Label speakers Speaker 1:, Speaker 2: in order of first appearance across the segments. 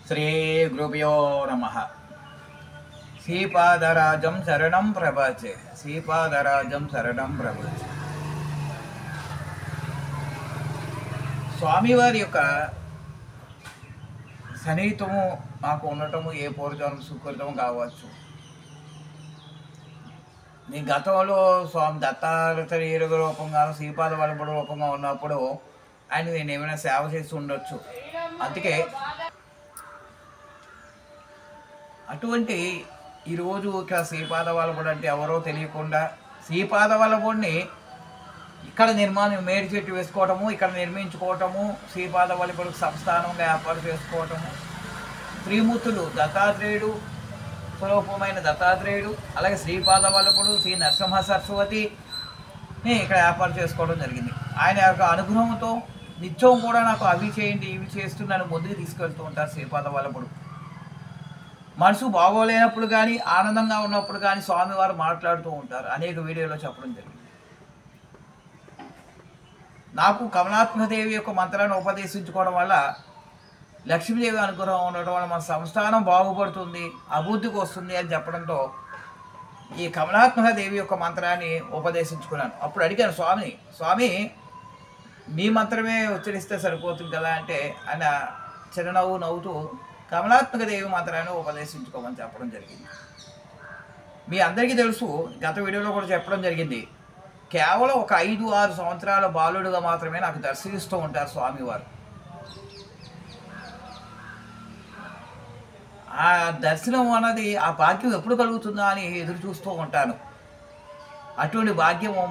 Speaker 1: శ్రీ గురుభ్యో నమ. శ్రీపాదరాజం శరణం ప్రభాచే, శ్రీపాదరాజం శరణం ప్రభాచే. స్వామివారి యొక్క సన్నిహితము నాకు ఉండటము ఏ పూర్వజన్మ సుకృతం కావచ్చు. నీ గతంలో స్వామి దత్తాత్రేయుల రూపంగాను శ్రీపాద వల్లభుడు రూపంగా ఉన్నప్పుడు ఆయన నేను ఏమైనా సేవ చేసి ఉండొచ్చు. అందుకే అటువంటి ఈరోజు ఇక్కడ శ్రీపాద వల్లభుడు అంటే ఎవరో తెలియకుండా శ్రీపాద వల్లభుడిని ఇక్కడ మేడి చెట్టు వేసుకోవటము, ఇక్కడ నిర్మించుకోవటము, శ్రీపాద వల్లభుడికి సంస్థానంగా ఏర్పాటు చేసుకోవటము, త్రిమూర్తులు దత్తాత్రేయుడు స్వరూపమైన దత్తాత్రేయుడు, అలాగే శ్రీపాద వల్లభుడు, శ్రీ నరసింహ సరస్వతిని ఇక్కడ ఏర్పాటు చేసుకోవడం జరిగింది. ఆయన యొక్క అనుగ్రహంతో నిత్యం కూడా నాకు అవి చేయండి ఇవి చేస్తూ నన్ను ముందుకు తీసుకెళ్తూ ఉంటారు శ్రీపాద వల్లభుడు. మనసు బాగోలేనప్పుడు కానీ ఆనందంగా ఉన్నప్పుడు కానీ స్వామివారు మాట్లాడుతూ ఉంటారు. అనేక వీడియోలో చెప్పడం జరిగింది. నాకు కమలాత్మదేవి యొక్క మంత్రాన్ని ఉపదేశించుకోవడం వల్ల లక్ష్మీదేవి అనుగ్రహం ఉండడం వల్ల మన సంస్థానం బాగుపడుతుంది, అభివృద్ధికి వస్తుంది అని చెప్పడంతో ఈ కమలాత్మదేవి యొక్క మంత్రాన్ని ఉపదేశించుకున్నాను. అప్పుడు అడిగాను స్వామి మీ మంత్రమే ఉచ్చరిస్తే సరిపోతుంది కదా అంటే ఆయన చిరునవ్వు నవ్వుతూ కమలాత్మదేవి మంత్రాన్ని ఉపదేశించుకోమని చెప్పడం జరిగింది. మీ అందరికీ తెలుసు, గత వీడియోలో కూడా చెప్పడం జరిగింది, కేవలం ఒక 5-6 సంవత్సరాల బాలుడుగా మాత్రమే నాకు దర్శనిస్తూ ఉంటారు స్వామివారు. ఆ దర్శనం అన్నది ఆ భాగ్యం ఎప్పుడు కలుగుతుందా అని ఎదురు చూస్తూ ఉంటాను. అటువంటి భాగ్యము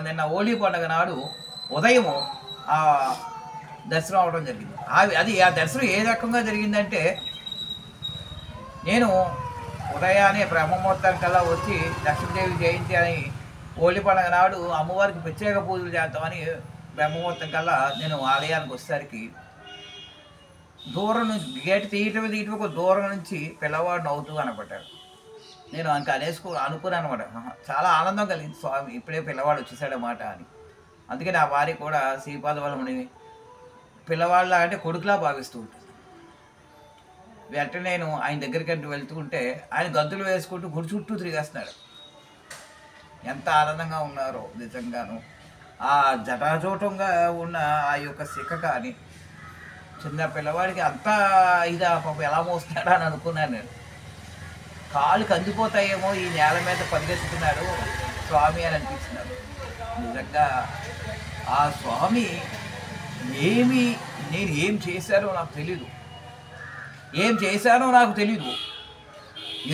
Speaker 1: నిన్న హోలీ పండుగ నాడు ఉదయము ఆ దర్శనం అవడం జరిగింది. ఆ దర్శనం ఏ రకంగా జరిగిందంటే, నేను ఉదయాన్నే బ్రహ్మముహూర్తానికల్లా వచ్చి లక్ష్మీదేవి జయంతి అని హోలీ పండుగ నాడు అమ్మవారికి ప్రత్యేక పూజలు చేద్దామని బ్రహ్మముహూర్తం కల్లా నేను ఆలయానికి వచ్చేసరికి దూరం నుంచి గేటు తీయటం ఒక దూరం నుంచి పిల్లవాడు నవ్వుతూ కనపడ్డాడు. నేను అనుకున్నాను అనమాట. చాలా ఆనందం కలిగింది, స్వామి ఇప్పుడే పిల్లవాడు వచ్చేసాడన్నమాట అని. అందుకే నా భార్య కూడా శ్రీపాద వల్లభుని పిల్లవాళ్ళ అంటే కొడుకులా భావిస్తూ ఉంటుంది. వెంటనే నేను ఆయన దగ్గరికి వెళ్తూ ఉంటే ఆయన గంతులు వేసుకుంటూ గుడి చుట్టూ తిరిగేస్తున్నాడు. ఎంత ఆనందంగా ఉన్నారో నిజంగాను. ఆ జటాజోటంగా ఉన్న ఆ యొక్క శిఖ కానీ చిన్న పిల్లవాడికి అంతా ఇదా పాపం ఎలా మోస్తున్నాడా అని అనుకున్నాను నేను. కాళ్ళు కందిపోతాయేమో ఈ నేల మీద పరిగెత్తుతున్నాడు స్వామి అని అనిపిస్తున్నాడు. నిజంగా ఆ స్వామి నేను ఏం చేశానో నాకు తెలీదు,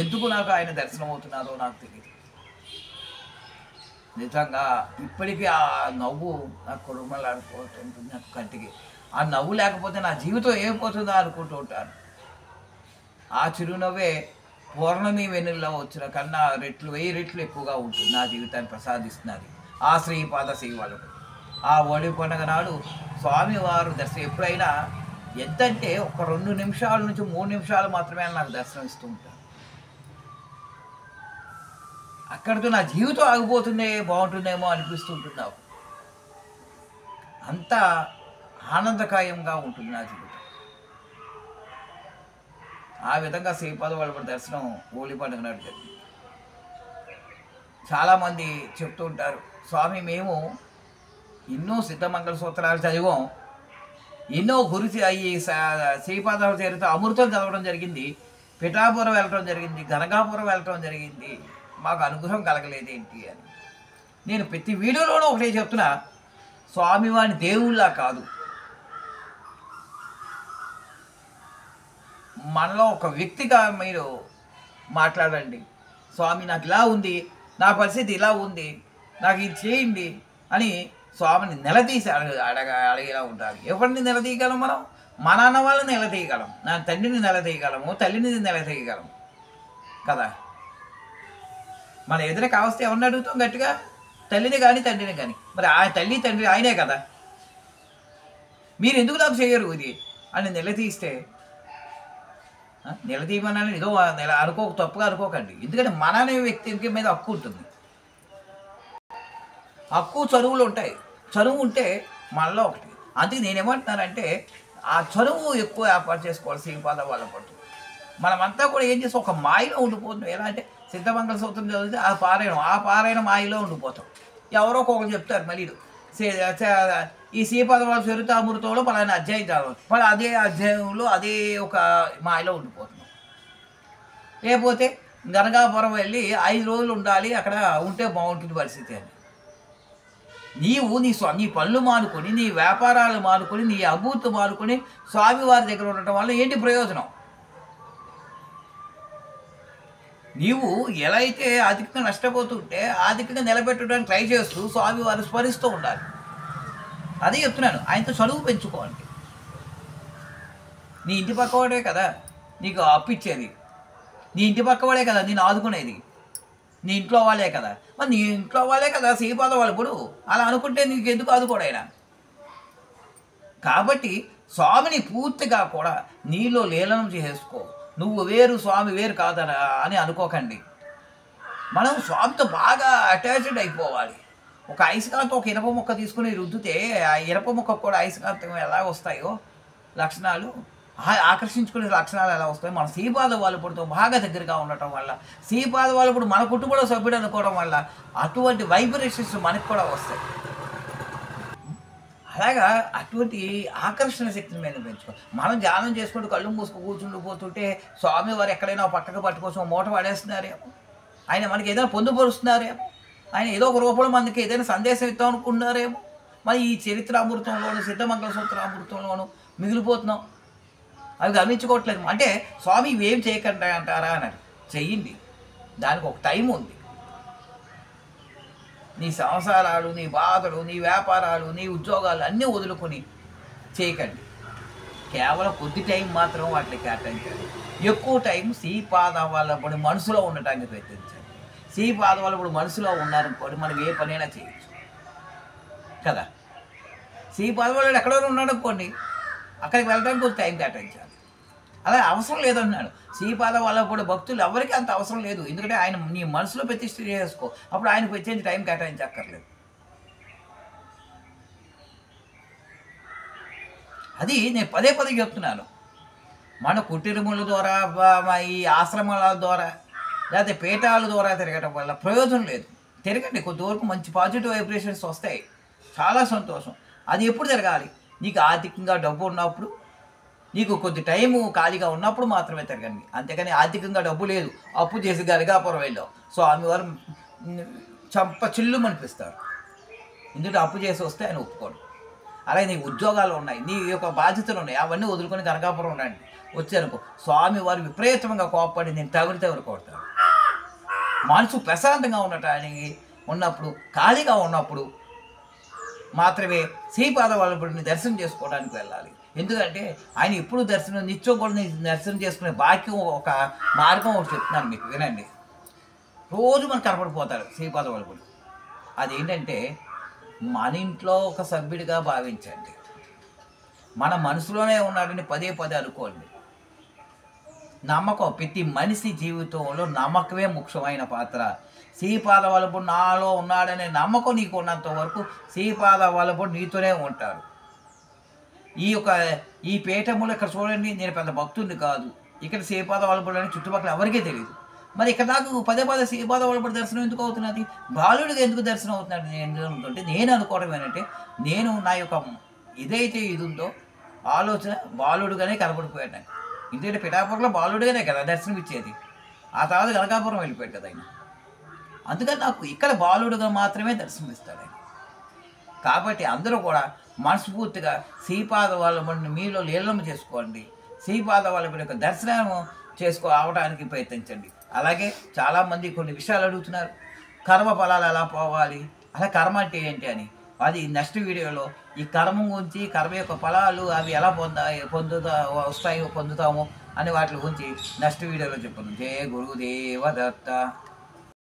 Speaker 1: ఎందుకు నాకు ఆయన దర్శనం అవుతున్నారో నాకు తెలియదు. నిజంగా ఇప్పటికీ ఆ నవ్వు నాకు కుటుంబాలాడిపోతుంటుంది నాకు కంటికి. ఆ నవ్వు లేకపోతే నా జీవితం ఏమైపోతుందో అనుకుంటూ ఉంటాను. ఆ చిరునవ్వే పూర్ణమి వెన్నెల్లో వచ్చిన కన్నా 1000 రెట్లు ఎక్కువగా ఉంటుంది, నా జీవితాన్ని ప్రసాదిస్తున్నది ఆ శ్రీపాద శ్రీవల్లభుడు. ఆ హోలీ పండుగ నాడు స్వామివారు దర్శనం ఎప్పుడైనా ఎంతంటే ఒక 2 నిమిషాల నుంచి 3 నిమిషాలు మాత్రమే నాకు దర్శనం ఇస్తూ ఉంటారు. అక్కడితో నా జీవితం ఆగిపోతుందే బాగుంటుందేమో అనిపిస్తుంటుంది నాకు. అంత ఆనందకాయంగా ఉంటుంది నా జీవితం. ఆ విధంగా శ్రీపాద వల్లభుడి దర్శనం హోలీ పండుగ నాడు జరిగింది. చాలామంది చెప్తూ ఉంటారు, స్వామి మేము ఎన్నో సిద్ధమంగళ సూత్రాలు చదివాం, ఎన్నో ఈ శ్రీపాద చరిత్ర అమృతం చదవడం జరిగింది, పిఠాపురం వెళ్ళటం జరిగింది, గనగాపురం వెళ్ళటం జరిగింది, మాకు అనుగ్రహం కలగలేదేంటి అని. నేను ప్రతి వీడియోలోనూ ఒకటే చెప్తున్నా, స్వామివారిని దేవుళ్ళ కాదు, మనలో ఒక వ్యక్తిగా మీరు మాట్లాడండి. స్వామి నాకు ఇలా ఉంది, నా పరిస్థితి ఇలా ఉంది, నాకు ఇది చేయండి అని స్వామిని నిలదీసి అడిగేలా ఉండాలి. ఎవరిని నిలదీయగలం మనం? మా నాన్న వాళ్ళని నిలదీయగలం, నా తండ్రిని నిలదీయగలము, తల్లిని నిలదీయగలము కదా. మన ఎదురు కావస్తే ఎవరిని అడుగుతాం గట్టిగా? తల్లిని కానీ తండ్రిని కానీ. మరి ఆ తల్లి తండ్రి ఆయనే కదా. మీరు ఎందుకు నాకు చేయరు ఇది అని నిలదీస్తే, నిలదీయమని ఏదో తప్పుగా అనుకోకండి. ఎందుకంటే మన అనే వ్యక్తి మీద హక్కు ఉంటుంది, హక్కు చదువులు ఉంటాయి. చదువు ఉంటే మనలో ఒకటి. అందుకే నేనేమంటున్నానంటే ఆ చనువు ఎక్కువ ఏర్పాటు చేసుకోవాలి శ్రీపాద వాళ్ళ పట్టు. మనమంతా కూడా ఏం చేస్తాం, ఒక మాయలో ఉండిపోతున్నాం. ఎలా అంటే సిద్ధమంగళ సూత్రం చదివితే ఆ పారాయణ మాయలో ఉండిపోతాం. ఎవరో ఒకరు చెప్తారు మళ్ళీ ఈ శ్రీపాద వాళ్ళ చరితామృతంలో పలానా అధ్యాయం చదవచ్చు, మళ్ళీ అదే అధ్యాయంలో అదే ఒక మాయలో ఉండిపోతున్నాం. లేకపోతే గనగాపురం వెళ్ళి 5 రోజులు ఉండాలి, అక్కడ ఉంటే బాగుంటుంది పరిస్థితి అని. నీవు నీ పనులు మానుకొని, నీ వ్యాపారాలు మానుకొని, నీ అభూతు మానుకొని స్వామివారి దగ్గర ఉండటం వల్ల ఏంటి ప్రయోజనం? నీవు ఎలా అయితే ఆర్థికంగా నష్టపోతుంటే ఆర్థికంగా నిలబెట్టడానికి ట్రై చేస్తూ స్వామివారిని స్మరిస్తూ ఉండాలి. అదే చెప్తున్నాను, ఆయనతో చదువు పెంచుకోండి. నీ ఇంటి పక్కవాడే కదా నీకు అప్పిచ్చేది, నీ ఇంటి పక్కవాడే కదా నేను ఆదుకునేది, నీ ఇంట్లో వాళ్ళే కదా. మరి నీ ఇంట్లో వాళ్ళే కదా శ్రీపాద వాళ్ళు. ఇప్పుడు అలా అనుకుంటే నీకు ఎందుకు ఆదుకోడైనా? కాబట్టి స్వామిని పూర్తిగా కూడా నీలో లీలనం చేసుకో. నువ్వు వేరు, స్వామి వేరు కాదనా అని అనుకోకండి. మనం స్వామితో బాగా అటాచ్డ్ అయిపోవాలి. ఒక అయస్కాంతం, ఒక ఇనప ముక్క తీసుకుని రుద్దితే ఆ ఇనప ముక్క కూడా అయస్కాంతం ఎలా వస్తాయో లక్షణాలు, ఆకర్షించుకునే లక్షణాలు ఎలా వస్తాయో, మన శ్రీపాద వాళ్ళపుడితో బాగా దగ్గరగా ఉండటం వల్ల, శ్రీపాద వాళ్ళపుడు మన కుటుంబంలో సభ్యుడు అనుకోవడం వల్ల అటువంటి వైబ్రేషన్స్ మనకు కూడా వస్తాయి. అలాగా అటువంటి ఆకర్షణ శక్తిని మీద పెంచుకో. మనం ధ్యానం చేసుకుంటూ కళ్ళు మూసుకు కూర్చుండిపోతుంటే స్వామివారు ఎక్కడైనా పక్కకు పట్టుకోసం మూట పడేస్తున్నారేమో, ఆయన మనకి ఏదైనా పొందుపరుస్తున్నారేమో, ఆయన ఏదో ఒక రూపంలో మనకి ఏదైనా సందేశం ఇద్దాం అనుకున్నారేమో. మరి ఈ చరిత్రామృతంలోను సిద్ధమంగళ సూత్రామృతంలోను మిగిలిపోతున్నాం, అవి గమనించుకోవట్లేదు. అంటే స్వామి ఇవేం చేయకండి అంటారా అని చెయ్యండి, దానికి ఒక టైం ఉంది. నీ సంసారాలు, నీ బాధలు, నీ వ్యాపారాలు, నీ ఉద్యోగాలు అన్నీ వదులుకొని చేయకండి. కేవలం కొద్ది టైం మాత్రం వాటిని కేటాయించండి. ఎక్కువ టైం శ్రీపాద వాళ్ళప్పుడు మనసులో ఉండటానికి ప్రయత్నించండి. శ్రీపాద వాళ్ళప్పుడు మనసులో ఉన్నారనుకోండి, మనం ఏ పనైనా చేయొచ్చు కదా. శ్రీపాద వాళ్ళు ఎక్కడో ఉన్నాడు అనుకోండి, అక్కడికి వెళ్ళడానికి కొంచెం టైం కేటాయించాలి. అలా అవసరం లేదన్నాడు. శ్రీపాద వాళ్ళప్పుడు భక్తులు ఎవరికి అంత అవసరం లేదు, ఎందుకంటే ఆయన నీ మనసులో ప్రతిష్ఠ చేసుకో, అప్పుడు ఆయనకు వచ్చేది టైం కేటాయించక్కర్లేదు. అది నేను పదే పదే చెప్తున్నాను. మన కుటీరముల ద్వారా, ఈ ఆశ్రమాల ద్వారా, లేకపోతే పీఠాల ద్వారా తిరగటం వల్ల ప్రయోజనం లేదు. తిరగండి, కొంతవరకు మంచి పాజిటివ్ వైబ్రేషన్స్ వస్తాయి, చాలా సంతోషం. అది ఎప్పుడు తిరగాలి? నీకు ఆర్థికంగా డబ్బు ఉన్నప్పుడు, నీకు కొద్ది టైము ఖాళీగా ఉన్నప్పుడు మాత్రమే తిరగండి. అంతేకాని ఆర్థికంగా డబ్బు లేదు, అప్పు చేసి గనగాపురం వెళ్ళావు, స్వామివారు చంప చిల్లు అనిపిస్తారు. ఎందుకంటే అప్పు చేసి వస్తే ఆయన ఒప్పుకోడు. అలాగే నీ ఉద్యోగాలు ఉన్నాయి, నీ యొక్క బాధ్యతలు ఉన్నాయి, అవన్నీ వదులుకొని గనగాపురం ఉండండి. వచ్చానుకో స్వామివారు విపరీతంగా కోపపడి నేను తగులు కొడతాను. మనసు ప్రశాంతంగా ఉండటానికి ఉన్నప్పుడు, ఖాళీగా ఉన్నప్పుడు మాత్రమే శ్రీపాద వాళ్ళని దర్శనం చేసుకోవడానికి వెళ్ళాలి. ఎందుకంటే ఆయన ఎప్పుడు నిత్యం కూడా దర్శనం చేసుకునే భాగ్యం, ఒక మార్గం ఒకటి చెప్తున్నాను మీకు, వినండి. రోజు మనకు కనపడిపోతారు శ్రీపాద వాళ్ళని. అదేంటంటే మన ఇంట్లో ఒక సభ్యుడిగా భావించండి. మన మనసులోనే ఉన్నాడని పదే పదే అనుకోండి. నమ్మకం, ప్రతి మనిషి జీవితంలో నమ్మకమే ముఖ్యమైన పాత్ర. శ్రీపాద వల్లభుడు నాలో ఉన్నాడనే నమ్మకం నీకు ఉన్నంత వరకు శ్రీపాద వల్లభుడు నీతోనే ఉంటారు. ఈ పీఠములు ఇక్కడ చూడండి, నేను పెద్ద భక్తుడిని కాదు, ఇక్కడ శ్రీపాద వల్లభుడు అని చుట్టుపక్కల ఎవరికీ తెలియదు. మరి ఇక్కడ నాకు పదే పదే శ్రీపాద వల్లభుడు దర్శనం ఎందుకు అవుతున్నది? బాలుడిగా ఎందుకు దర్శనం అవుతున్నాడు? నేను అనుకోవడం ఏంటంటే, నేను నా యొక్క ఏదైతే ఇది ఉందో ఆలోచన బాలుడుగానే కనపడిపోయాడు నాకు. ఎందుకంటే పిఠాపురంలో బాలుడిగానే కదా దర్శనం ఇచ్చేది, ఆ తర్వాత గనగాపురం వెళ్ళిపోయాడు కదా ఆయన. అందుకని నాకు ఇక్కడ బాలుడుగా మాత్రమే దర్శనం ఇస్తాడు ఆయన. కాబట్టి అందరూ కూడా మనస్ఫూర్తిగా శ్రీపాద వల్లభుడిని మీలో లీలనం చేసుకోండి. శ్రీపాద వల్లభుడి యొక్క దర్శనం అవడానికి ప్రయత్నించండి. అలాగే చాలామంది కొన్ని విషయాలు అడుగుతున్నారు, కర్మ ఫలాలు ఎలా పోవాలి, అలా కర్మ అంటే ఏంటి అని. అది నెక్స్ట్ వీడియోలో ఈ కర్మ గురించి, కర్మ యొక్క ఫలాలు అవి ఎలా పొందుతాము అని వాటి గురించి నెక్స్ట్ వీడియోలో చెప్పుకుందాం. జయ గురుదేవ దత్త.